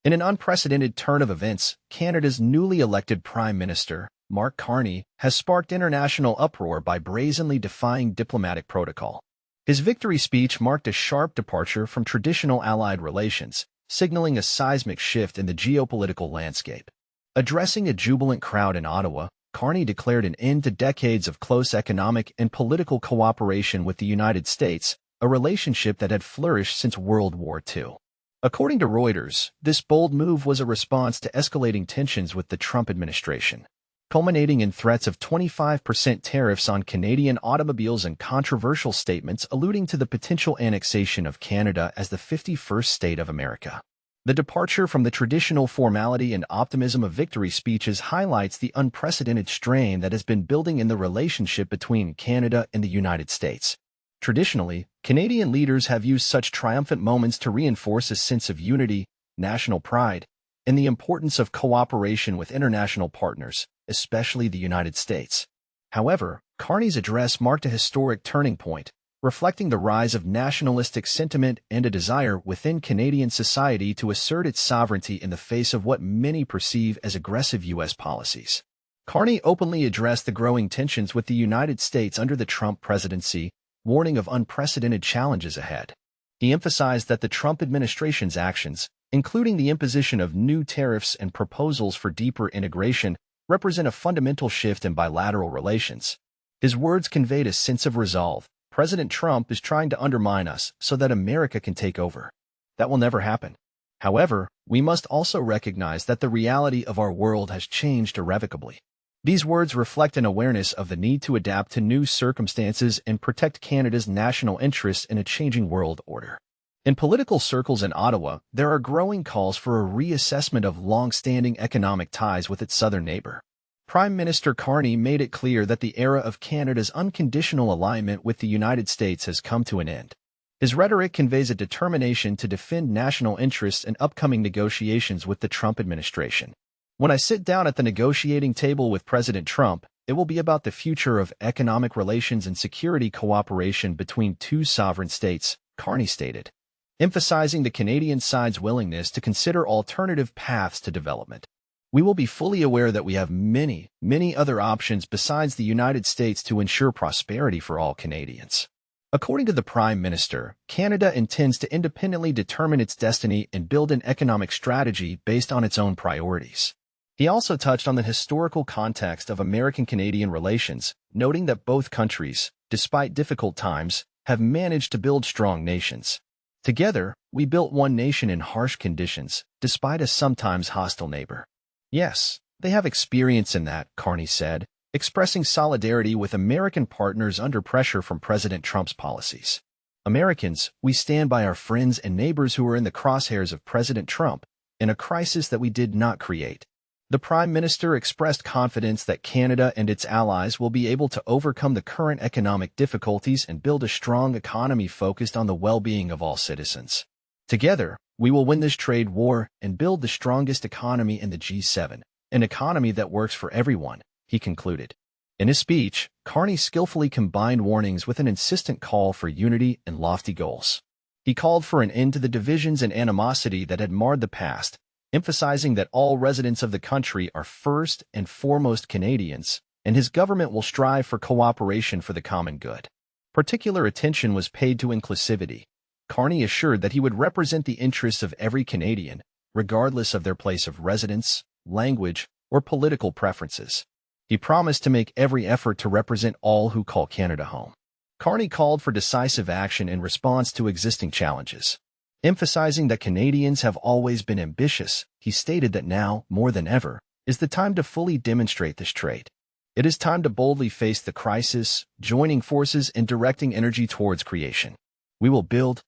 In an unprecedented turn of events, Canada's newly elected Prime Minister, Mark Carney, has sparked international uproar by brazenly defying diplomatic protocol. His victory speech marked a sharp departure from traditional Allied relations, signaling a seismic shift in the geopolitical landscape. Addressing a jubilant crowd in Ottawa, Carney declared an end to decades of close economic and political cooperation with the United States, a relationship that had flourished since World War II. According to Reuters, this bold move was a response to escalating tensions with the Trump administration, culminating in threats of 25% tariffs on Canadian automobiles and controversial statements alluding to the potential annexation of Canada as the 51st state of America. The departure from the traditional formality and optimism of victory speeches highlights the unprecedented strain that has been building in the relationship between Canada and the United States. Traditionally, Canadian leaders have used such triumphant moments to reinforce a sense of unity, national pride, and the importance of cooperation with international partners, especially the United States. However, Carney's address marked a historic turning point, reflecting the rise of nationalistic sentiment and a desire within Canadian society to assert its sovereignty in the face of what many perceive as aggressive U.S. policies. Carney openly addressed the growing tensions with the United States under the Trump presidency, warning of unprecedented challenges ahead. He emphasized that the Trump administration's actions, including the imposition of new tariffs and proposals for deeper integration, represent a fundamental shift in bilateral relations. His words conveyed a sense of resolve. President Trump is trying to undermine us so that America can take over. That will never happen. However, we must also recognize that the reality of our world has changed irrevocably. These words reflect an awareness of the need to adapt to new circumstances and protect Canada's national interests in a changing world order. In political circles in Ottawa, there are growing calls for a reassessment of long-standing economic ties with its southern neighbor. Prime Minister Carney made it clear that the era of Canada's unconditional alignment with the United States has come to an end. His rhetoric conveys a determination to defend national interests in upcoming negotiations with the Trump administration. When I sit down at the negotiating table with President Trump, it will be about the future of economic relations and security cooperation between two sovereign states, Carney stated, emphasizing the Canadian side's willingness to consider alternative paths to development. We will be fully aware that we have many other options besides the United States to ensure prosperity for all Canadians. According to the Prime Minister, Canada intends to independently determine its destiny and build an economic strategy based on its own priorities. He also touched on the historical context of American-Canadian relations, noting that both countries, despite difficult times, have managed to build strong nations. Together, we built one nation in harsh conditions, despite a sometimes hostile neighbor. Yes, they have experience in that, Carney said, expressing solidarity with American partners under pressure from President Trump's policies. Americans, we stand by our friends and neighbors who are in the crosshairs of President Trump, in a crisis that we did not create. The Prime Minister expressed confidence that Canada and its allies will be able to overcome the current economic difficulties and build a strong economy focused on the well-being of all citizens. Together, we will win this trade war and build the strongest economy in the G7, an economy that works for everyone, he concluded. In his speech, Carney skillfully combined warnings with an insistent call for unity and lofty goals. He called for an end to the divisions and animosity that had marred the past, emphasizing that all residents of the country are first and foremost Canadians, and his government will strive for cooperation for the common good. Particular attention was paid to inclusivity. Carney assured that he would represent the interests of every Canadian, regardless of their place of residence, language, or political preferences. He promised to make every effort to represent all who call Canada home. Carney called for decisive action in response to existing challenges. Emphasizing that Canadians have always been ambitious, he stated that now, more than ever, is the time to fully demonstrate this trait. It is time to boldly face the crisis, joining forces and directing energy towards creation. We will build,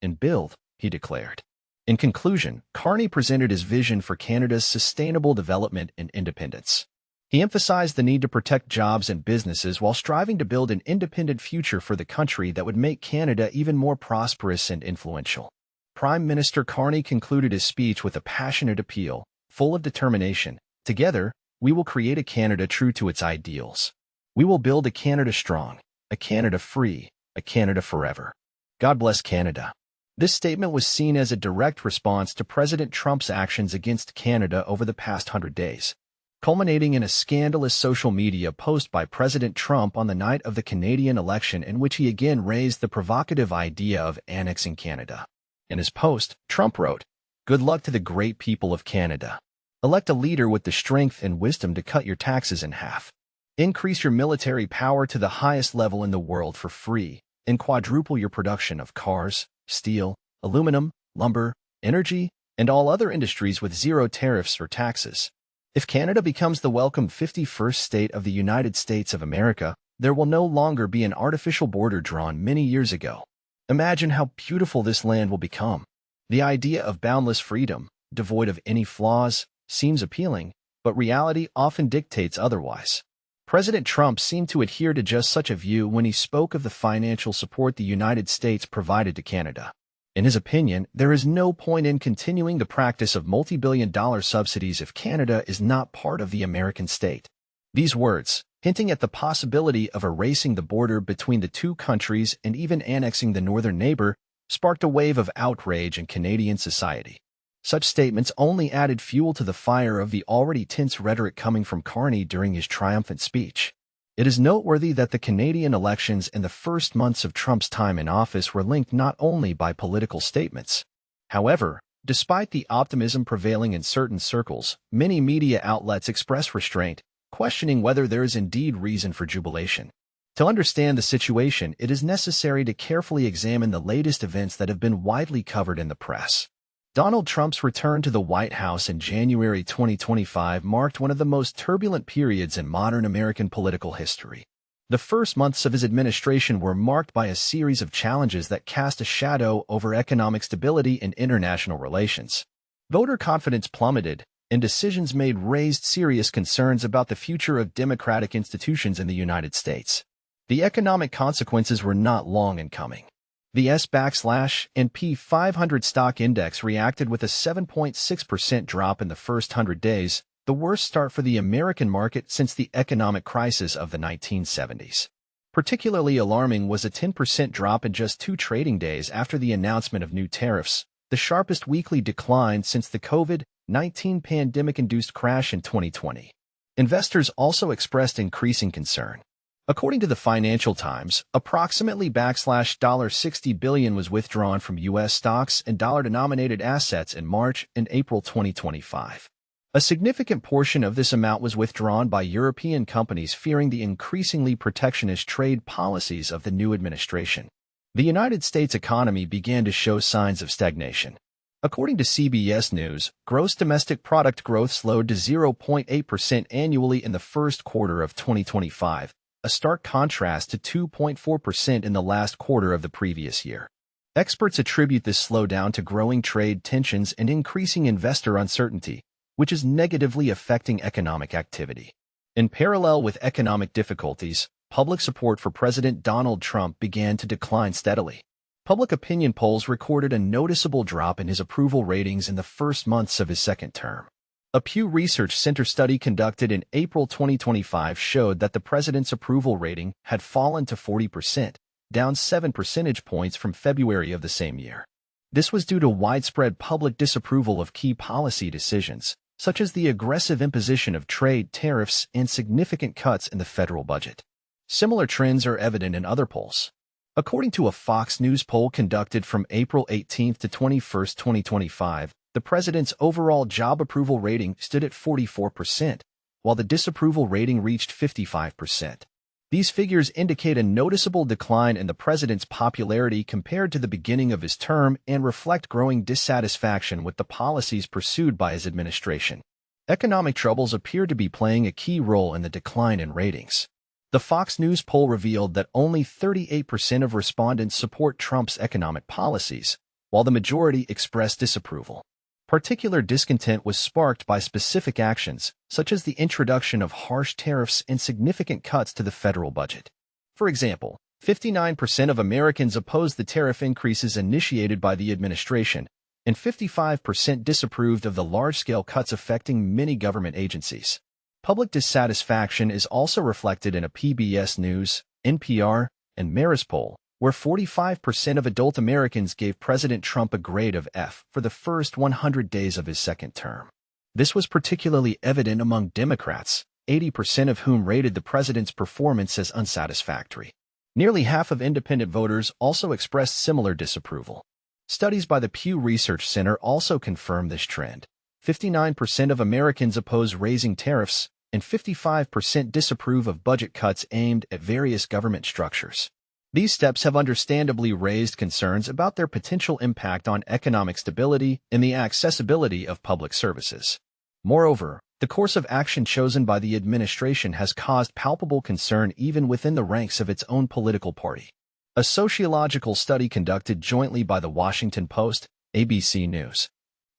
and build, he declared. In conclusion, Carney presented his vision for Canada's sustainable development and independence. He emphasized the need to protect jobs and businesses while striving to build an independent future for the country that would make Canada even more prosperous and influential. Prime Minister Carney concluded his speech with a passionate appeal, full of determination. Together, we will create a Canada true to its ideals. We will build a Canada strong, a Canada free, a Canada forever. God bless Canada. This statement was seen as a direct response to President Trump's actions against Canada over the past 100 days, culminating in a scandalous social media post by President Trump on the night of the Canadian election in which he again raised the provocative idea of annexing Canada. In his post, Trump wrote, "Good luck to the great people of Canada. Elect a leader with the strength and wisdom to cut your taxes in half. Increase your military power to the highest level in the world for free, and quadruple your production of cars, steel, aluminum, lumber, energy, and all other industries with zero tariffs or taxes. If Canada becomes the welcome 51st state of the United States of America, there will no longer be an artificial border drawn many years ago. Imagine how beautiful this land will become." The idea of boundless freedom, devoid of any flaws, seems appealing, but reality often dictates otherwise. President Trump seemed to adhere to just such a view when he spoke of the financial support the United States provided to Canada. In his opinion, there is no point in continuing the practice of multi-billion-dollar subsidies if Canada is not part of the American state. These words, hinting at the possibility of erasing the border between the two countries and even annexing the northern neighbor, sparked a wave of outrage in Canadian society. Such statements only added fuel to the fire of the already tense rhetoric coming from Carney during his triumphant speech. It is noteworthy that the Canadian elections and the first months of Trump's time in office were linked not only by political statements. However, despite the optimism prevailing in certain circles, many media outlets express restraint, questioning whether there is indeed reason for jubilation. To understand the situation, it is necessary to carefully examine the latest events that have been widely covered in the press. Donald Trump's return to the White House in January 2025 marked one of the most turbulent periods in modern American political history. The first months of his administration were marked by a series of challenges that cast a shadow over economic stability and international relations. Voter confidence plummeted, and decisions made raised serious concerns about the future of democratic institutions in the United States. The economic consequences were not long in coming. The S&P 500 stock index reacted with a 7.6% drop in the first 100 days, the worst start for the American market since the economic crisis of the 1970s. Particularly alarming was a 10% drop in just 2 trading days after the announcement of new tariffs, the sharpest weekly decline since the COVID-19 pandemic-induced crash in 2020. Investors also expressed increasing concern. According to the Financial Times, approximately $60 billion was withdrawn from U.S. stocks and dollar-denominated assets in March and April 2025. A significant portion of this amount was withdrawn by European companies fearing the increasingly protectionist trade policies of the new administration. The United States economy began to show signs of stagnation. According to CBS News, gross domestic product growth slowed to 0.8% annually in the first quarter of 2025. A stark contrast to 2.4% in the last quarter of the previous year. Experts attribute this slowdown to growing trade tensions and increasing investor uncertainty, which is negatively affecting economic activity. In parallel with economic difficulties, public support for President Donald Trump began to decline steadily. Public opinion polls recorded a noticeable drop in his approval ratings in the first months of his second term. A Pew Research Center study conducted in April 2025 showed that the president's approval rating had fallen to 40%, down 7 percentage points from February of the same year. This was due to widespread public disapproval of key policy decisions, such as the aggressive imposition of trade tariffs and significant cuts in the federal budget. Similar trends are evident in other polls. According to a Fox News poll conducted from April 18 to 21, 2025, the president's overall job approval rating stood at 44%, while the disapproval rating reached 55%. These figures indicate a noticeable decline in the president's popularity compared to the beginning of his term and reflect growing dissatisfaction with the policies pursued by his administration. Economic troubles appear to be playing a key role in the decline in ratings. The Fox News poll revealed that only 38% of respondents support Trump's economic policies, while the majority expressed disapproval. Particular discontent was sparked by specific actions, such as the introduction of harsh tariffs and significant cuts to the federal budget. For example, 59% of Americans opposed the tariff increases initiated by the administration, and 55% disapproved of the large-scale cuts affecting many government agencies. Public dissatisfaction is also reflected in a PBS News, NPR, and Marist poll, where 45% of adult Americans gave President Trump a grade of F for the first 100 days of his second term. This was particularly evident among Democrats, 80% of whom rated the president's performance as unsatisfactory. Nearly half of independent voters also expressed similar disapproval. Studies by the Pew Research Center also confirm this trend. 59% of Americans oppose raising tariffs, and 55% disapprove of budget cuts aimed at various government structures. These steps have understandably raised concerns about their potential impact on economic stability and the accessibility of public services. Moreover, the course of action chosen by the administration has caused palpable concern even within the ranks of its own political party. A sociological study conducted jointly by The Washington Post, ABC News,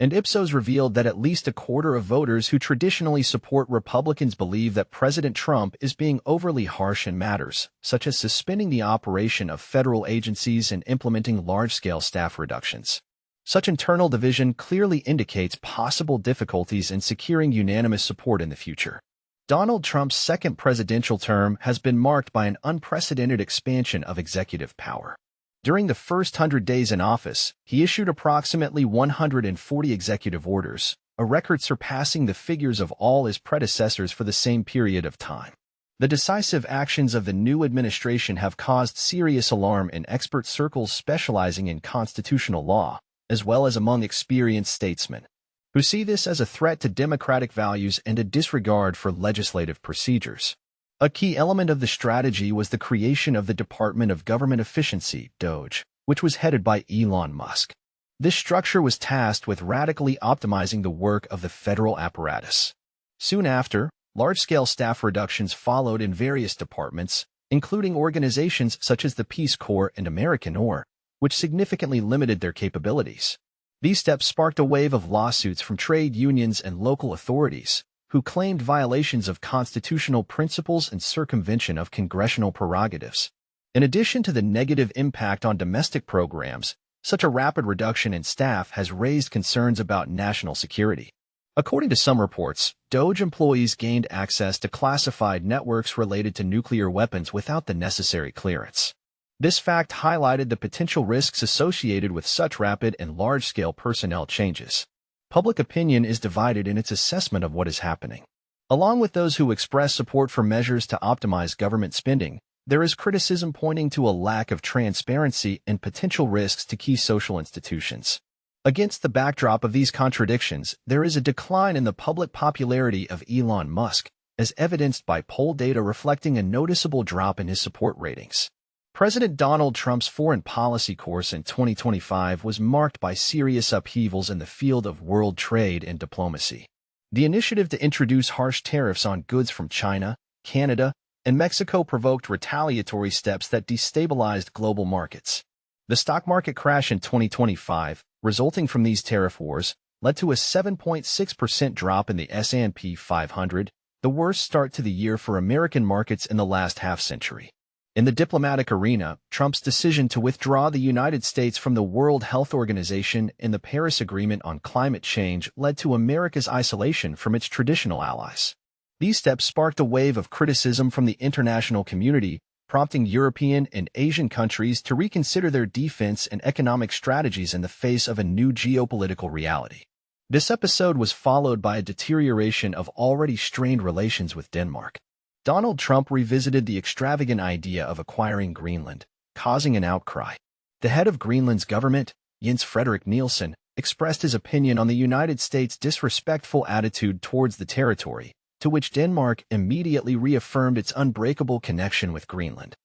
and Ipsos revealed that at least a quarter of voters who traditionally support Republicans believe that President Trump is being overly harsh in matters, such as suspending the operation of federal agencies and implementing large-scale staff reductions. Such internal division clearly indicates possible difficulties in securing unanimous support in the future. Donald Trump's second presidential term has been marked by an unprecedented expansion of executive power. During the first 100 days in office, he issued approximately 140 executive orders, a record surpassing the figures of all his predecessors for the same period of time. The decisive actions of the new administration have caused serious alarm in expert circles specializing in constitutional law, as well as among experienced statesmen, who see this as a threat to democratic values and a disregard for legislative procedures. A key element of the strategy was the creation of the Department of Government Efficiency, DOGE, which was headed by Elon Musk. This structure was tasked with radically optimizing the work of the federal apparatus. Soon after, large-scale staff reductions followed in various departments, including organizations such as the Peace Corps and American Ore, which significantly limited their capabilities. These steps sparked a wave of lawsuits from trade unions and local authorities, who claimed violations of constitutional principles and circumvention of congressional prerogatives. In addition to the negative impact on domestic programs, such a rapid reduction in staff has raised concerns about national security. According to some reports, DOGE employees gained access to classified networks related to nuclear weapons without the necessary clearance. This fact highlighted the potential risks associated with such rapid and large-scale personnel changes. Public opinion is divided in its assessment of what is happening. Along with those who express support for measures to optimize government spending, there is criticism pointing to a lack of transparency and potential risks to key social institutions. Against the backdrop of these contradictions, there is a decline in the public popularity of Elon Musk, as evidenced by poll data reflecting a noticeable drop in his support ratings. President Donald Trump's foreign policy course in 2025 was marked by serious upheavals in the field of world trade and diplomacy. The initiative to introduce harsh tariffs on goods from China, Canada, and Mexico provoked retaliatory steps that destabilized global markets. The stock market crash in 2025, resulting from these tariff wars, led to a 7.6% drop in the S&P 500, the worst start to the year for American markets in the last half-century. In the diplomatic arena, Trump's decision to withdraw the United States from the World Health Organization and the Paris Agreement on climate change led to America's isolation from its traditional allies. These steps sparked a wave of criticism from the international community, prompting European and Asian countries to reconsider their defense and economic strategies in the face of a new geopolitical reality. This episode was followed by a deterioration of already strained relations with Denmark. Donald Trump revisited the extravagant idea of acquiring Greenland, causing an outcry. The head of Greenland's government, Jens Frederik Nielsen, expressed his opinion on the United States' disrespectful attitude towards the territory, to which Denmark immediately reaffirmed its unbreakable connection with Greenland,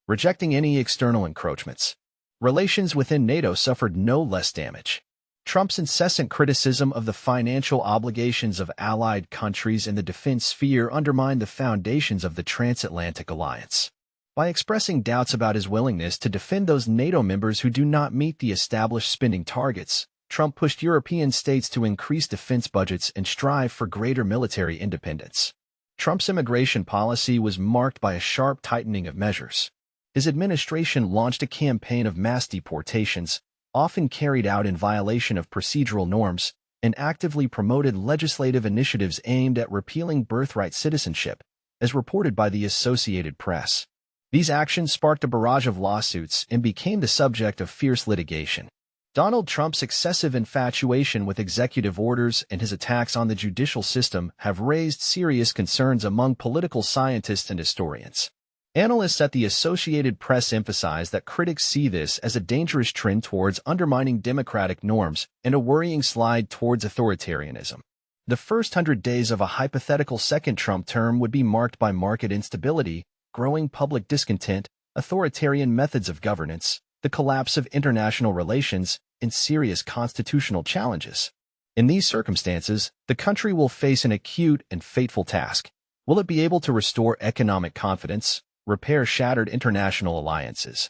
rejecting any external encroachments. Relations within NATO suffered no less damage. Trump's incessant criticism of the financial obligations of allied countries in the defense sphere undermined the foundations of the transatlantic alliance. By expressing doubts about his willingness to defend those NATO members who do not meet the established spending targets, Trump pushed European states to increase defense budgets and strive for greater military independence. Trump's immigration policy was marked by a sharp tightening of measures. His administration launched a campaign of mass deportations, often carried out in violation of procedural norms, and actively promoted legislative initiatives aimed at repealing birthright citizenship, as reported by the Associated Press. These actions sparked a barrage of lawsuits and became the subject of fierce litigation. Donald Trump's excessive infatuation with executive orders and his attacks on the judicial system have raised serious concerns among political scientists and historians. Analysts at the Associated Press emphasize that critics see this as a dangerous trend towards undermining democratic norms and a worrying slide towards authoritarianism. The first 100 days of a hypothetical second Trump term would be marked by market instability, growing public discontent, authoritarian methods of governance, the collapse of international relations, and serious constitutional challenges. In these circumstances, the country will face an acute and fateful task. Will it be able to restore economic confidence, repair shattered international alliances,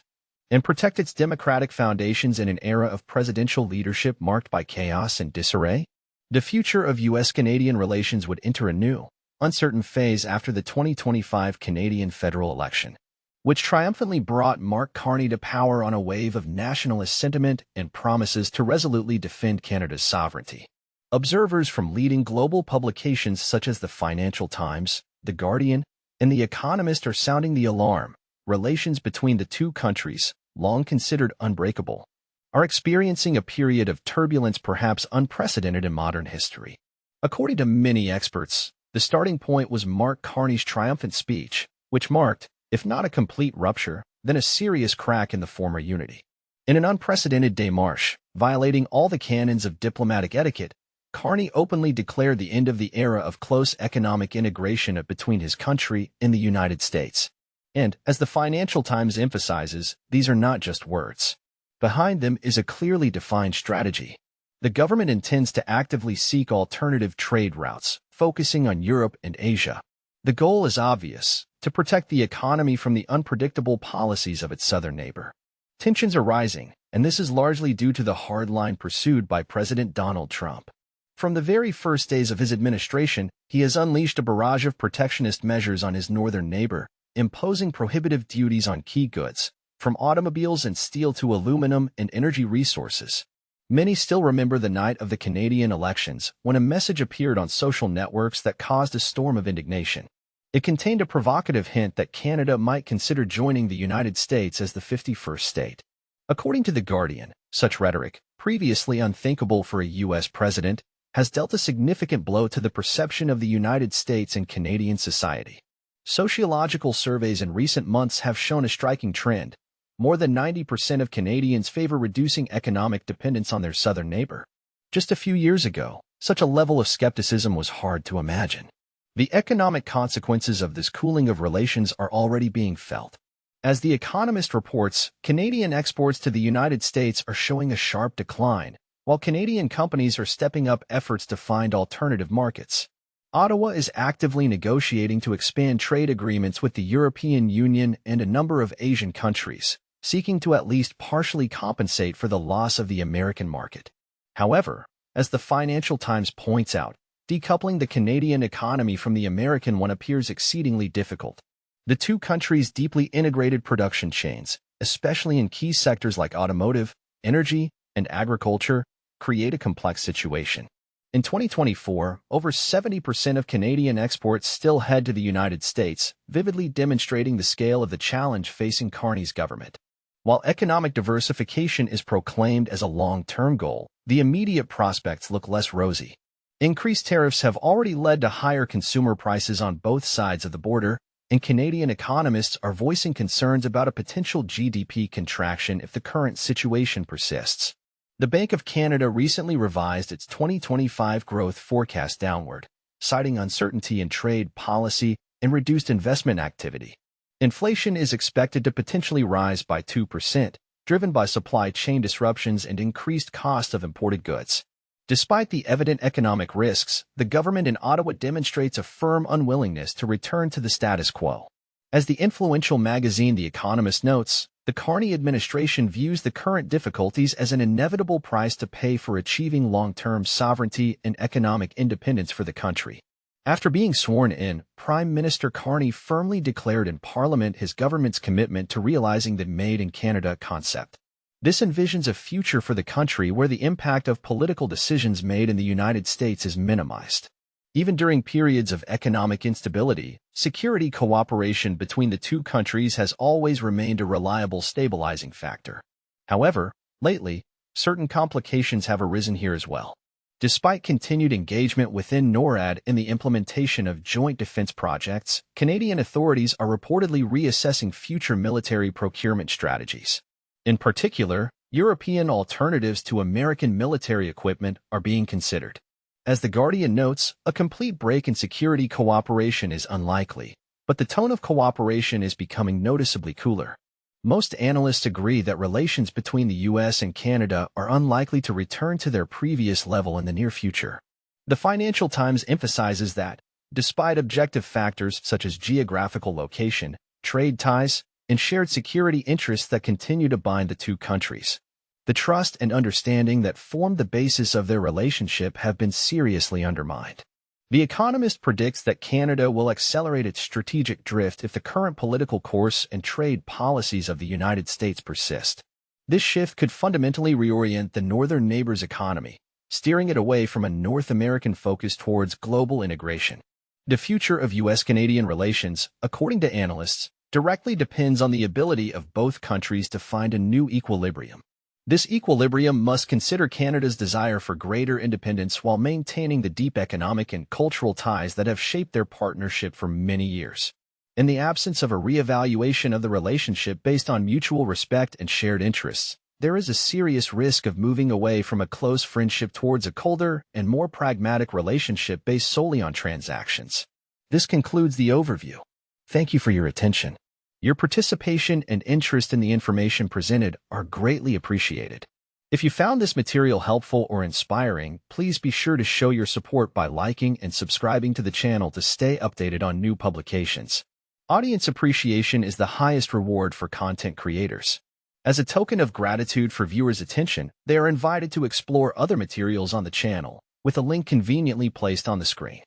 and protect its democratic foundations in an era of presidential leadership marked by chaos and disarray? The future of U.S.-Canadian relations would enter a new, uncertain phase after the 2025 Canadian federal election, which triumphantly brought Mark Carney to power on a wave of nationalist sentiment and promises to resolutely defend Canada's sovereignty. Observers from leading global publications such as the Financial Times, The Guardian, and The Economist are sounding the alarm. Relations between the two countries, long considered unbreakable, are experiencing a period of turbulence perhaps unprecedented in modern history. According to many experts, the starting point was Mark Carney's triumphant speech, which marked, if not a complete rupture, then a serious crack in the former unity. In an unprecedented démarche, violating all the canons of diplomatic etiquette, Carney openly declared the end of the era of close economic integration between his country and the United States. And, as the Financial Times emphasizes, these are not just words. Behind them is a clearly defined strategy. The government intends to actively seek alternative trade routes, focusing on Europe and Asia. The goal is obvious: to protect the economy from the unpredictable policies of its southern neighbor. Tensions are rising, and this is largely due to the hard line pursued by President Donald Trump. From the very first days of his administration, he has unleashed a barrage of protectionist measures on his northern neighbor, imposing prohibitive duties on key goods, from automobiles and steel to aluminum and energy resources. Many still remember the night of the Canadian elections when a message appeared on social networks that caused a storm of indignation. It contained a provocative hint that Canada might consider joining the United States as the 51st state. According to The Guardian, such rhetoric, previously unthinkable for a U.S. president, has dealt a significant blow to the perception of the United States in Canadian society. Sociological surveys in recent months have shown a striking trend. More than 90% of Canadians favor reducing economic dependence on their southern neighbor. Just a few years ago, such a level of skepticism was hard to imagine. The economic consequences of this cooling of relations are already being felt. As The Economist reports, Canadian exports to the United States are showing a sharp decline, while Canadian companies are stepping up efforts to find alternative markets. Ottawa is actively negotiating to expand trade agreements with the European Union and a number of Asian countries, seeking to at least partially compensate for the loss of the American market. However, as the Financial Times points out, decoupling the Canadian economy from the American one appears exceedingly difficult. The two countries' deeply integrated production chains, especially in key sectors like automotive, energy, and agriculture, create a complex situation. In 2024, over 70% of Canadian exports still head to the United States, vividly demonstrating the scale of the challenge facing Carney's government. While economic diversification is proclaimed as a long-term goal, the immediate prospects look less rosy. Increased tariffs have already led to higher consumer prices on both sides of the border, and Canadian economists are voicing concerns about a potential GDP contraction if the current situation persists. The Bank of Canada recently revised its 2025 growth forecast downward, citing uncertainty in trade policy and reduced investment activity. Inflation is expected to potentially rise by 2%, driven by supply chain disruptions and increased cost of imported goods. Despite the evident economic risks, the government in Ottawa demonstrates a firm unwillingness to return to the status quo. As the influential magazine The Economist notes, the Carney administration views the current difficulties as an inevitable price to pay for achieving long-term sovereignty and economic independence for the country. After being sworn in, Prime Minister Carney firmly declared in Parliament his government's commitment to realizing the Made in Canada concept. This envisions a future for the country where the impact of political decisions made in the United States is minimized. Even during periods of economic instability, security cooperation between the two countries has always remained a reliable stabilizing factor. However, lately, certain complications have arisen here as well. Despite continued engagement within NORAD in the implementation of joint defense projects, Canadian authorities are reportedly reassessing future military procurement strategies. In particular, European alternatives to American military equipment are being considered. As The Guardian notes, a complete break in security cooperation is unlikely, but the tone of cooperation is becoming noticeably cooler. Most analysts agree that relations between the U.S. and Canada are unlikely to return to their previous level in the near future. The Financial Times emphasizes that, despite objective factors such as geographical location, trade ties, and shared security interests that continue to bind the two countries, the trust and understanding that formed the basis of their relationship have been seriously undermined. The Economist predicts that Canada will accelerate its strategic drift if the current political course and trade policies of the United States persist. This shift could fundamentally reorient the northern neighbor's economy, steering it away from a North American focus towards global integration. The future of U.S.-Canadian relations, according to analysts, directly depends on the ability of both countries to find a new equilibrium. This equilibrium must consider Canada's desire for greater independence while maintaining the deep economic and cultural ties that have shaped their partnership for many years. In the absence of a reevaluation of the relationship based on mutual respect and shared interests, there is a serious risk of moving away from a close friendship towards a colder and more pragmatic relationship based solely on transactions. This concludes the overview. Thank you for your attention. Your participation and interest in the information presented are greatly appreciated. If you found this material helpful or inspiring, please be sure to show your support by liking and subscribing to the channel to stay updated on new publications. Audience appreciation is the highest reward for content creators. As a token of gratitude for viewers' attention, they are invited to explore other materials on the channel, with a link conveniently placed on the screen.